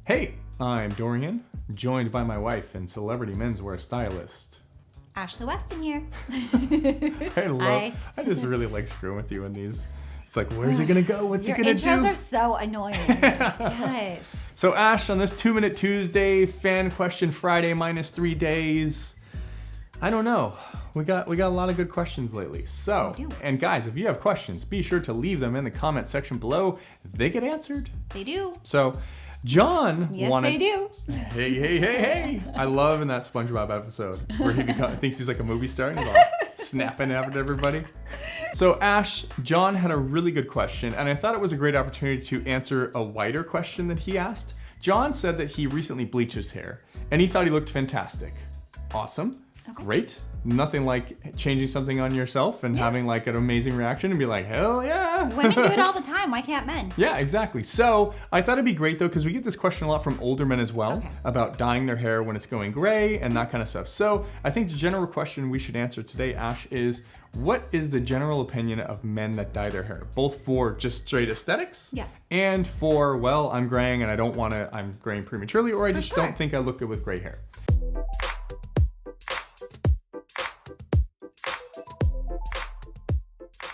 Hey, I'm Dorian, joined by my wife and celebrity menswear stylist, Ashley Weston here. I just really like screwing with you in these. It's like, where's it gonna go? What's Your it gonna do? intros are so annoying. Gosh. So Ash, on this 2-Minute Tuesday, fan question Friday minus 3 days. I don't know. We got a lot of good questions lately. So, We do. and guys, if you have questions, be sure to leave them in the comment section below. They get answered. They do. So, John Yes, wanted. they do. Hey. I love in that SpongeBob episode where he thinks he's like a movie star and he's all snapping at everybody. So Ash, John had a really good question, and I thought it was a great opportunity to answer a wider question that he asked. John said that he recently bleached his hair, and he thought he looked fantastic. Awesome. Okay. Great. Nothing like changing something on yourself and having like an amazing reaction and be like, hell yeah. Women do it all the time. Why can't men? Yeah, exactly. So I thought it'd be great though, because we get this question a lot from older men as well about dyeing their hair when it's going gray and that kind of stuff. So I think the general question we should answer today, Ash, is what is the general opinion of men that dye their hair? Both for just straight aesthetics and for, well, I'm graying and I'm graying prematurely, or I just don't think I look good with gray hair.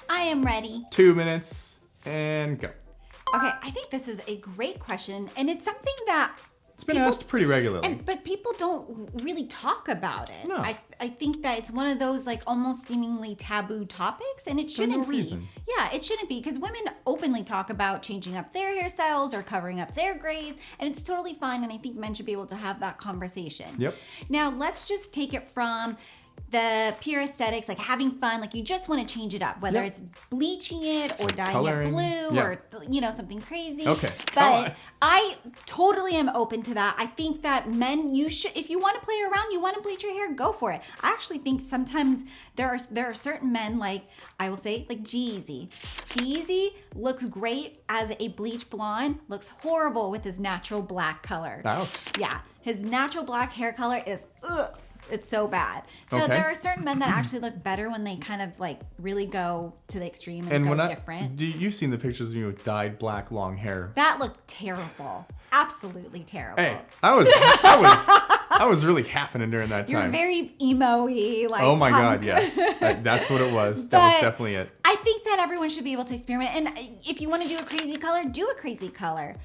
I am ready. 2 minutes and go. Okay, I think this is a great question, and it's something that It's been asked pretty regularly. but people don't really talk about it. No. I think that it's one of those like almost seemingly taboo topics, and it shouldn't no reason. be. Yeah, it shouldn't be, because women openly talk about changing up their hairstyles or covering up their grays, and it's totally fine, and I think men should be able to have that conversation. Yep. Now, let's just take it from the pure aesthetics, like having fun, like you just want to change it up, whether it's bleaching it or dyeing coloring. it blue Yeah. or something crazy. Okay. But I totally am open to that. I think that men, you should, if you want to play around, you want to bleach your hair, go for it. I actually think sometimes there are certain men, like I will say, like Jeezy. Jeezy looks great as a bleach blonde, looks horrible with his natural black color. Ouch. Yeah, his natural black hair color is it's so bad. So there are certain men that actually look better when they kind of like really go to the extreme and go different. You've seen the pictures of me with dyed black long hair. That looked terrible. Absolutely terrible. Hey, I was really happening during that You're time. very emo-y, like Oh my punk. God, yes. That's what it was. That was definitely it. I think that everyone should be able to experiment. And if you want to do a crazy color, do a crazy color.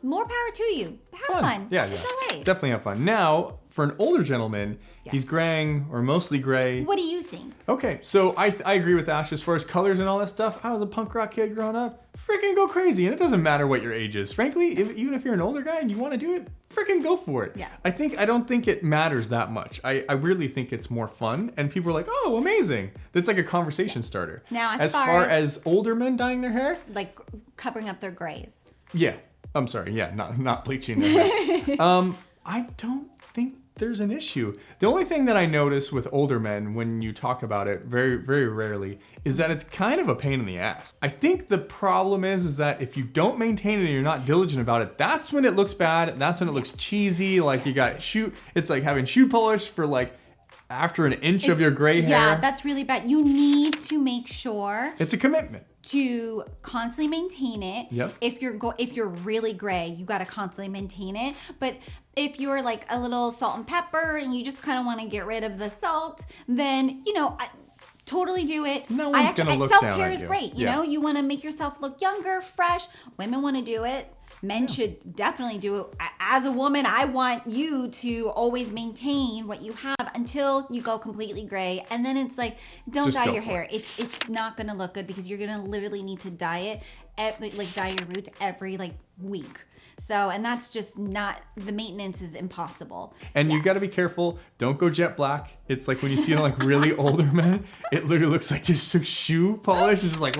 More power to you. Have fun. Yeah. It's all right. Definitely have fun. Now, for an older gentleman, he's graying or mostly gray. What do you think? Okay, so I agree with Ash as far as colors and all that stuff. I was a punk rock kid growing up. Freaking go crazy. And it doesn't matter what your age is. Frankly, even if you're an older guy and you want to do it, freaking go for it. Yeah. I don't think it matters that much. I really think it's more fun. And people are like, oh, amazing. That's like a conversation starter. Now, as far as older men dyeing their hair? Like covering up their grays. Yeah. I'm sorry. Yeah, not bleaching their hair. I don't think there's an issue. The only thing that I notice with older men when you talk about it very, very rarely is that it's kind of a pain in the ass. I think the problem is that if you don't maintain it and you're not diligent about it, that's when it looks bad. That's when it looks cheesy. Like you got it's like having shoe polish for like after an inch of your gray hair. Yeah, that's really bad. You need to make sure it's a commitment to constantly maintain it. Yep. If you're really gray, you got to constantly maintain it. But if you're like a little salt and pepper and you just kind of want to get rid of the salt, then totally do it. No one's gonna look down self-care at is you. great. You know, you want to make yourself look younger, fresh. Women want to do it. Men should definitely do it. As a woman, I want you to always maintain what you have until you go completely gray. And then it's like, don't Just dye go your for hair. It's not going to look good because you're going to literally need to dye it, like dye your roots every like week. So, and that's just not, the maintenance is impossible. And you got to be careful. Don't go jet black. It's like when you see like really older men, it literally looks like just shoe polish. It's just like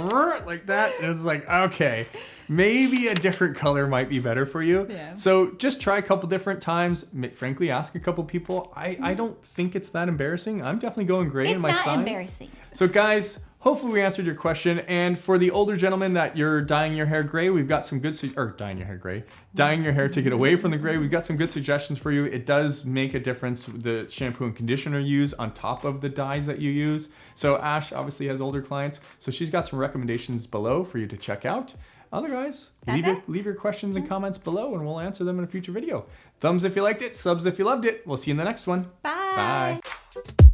that. And it's like, okay, maybe a different color might be better for you. Yeah. So just try a couple different times. Frankly, ask a couple people. I don't think it's that embarrassing. I'm definitely going gray in my sides. It's not embarrassing. So guys, hopefully we answered your question. And for the older gentlemen that you're dyeing your hair gray, we've got some good, dyeing your hair to get away from the gray. We've got some good suggestions for you. It does make a difference, the shampoo and conditioner you use on top of the dyes that you use. So Ash obviously has older clients. So she's got some recommendations below for you to check out. Otherwise, That's leave your questions and comments below and we'll answer them in a future video. Thumbs if you liked it, subs if you loved it. We'll see you in the next one. Bye. Bye.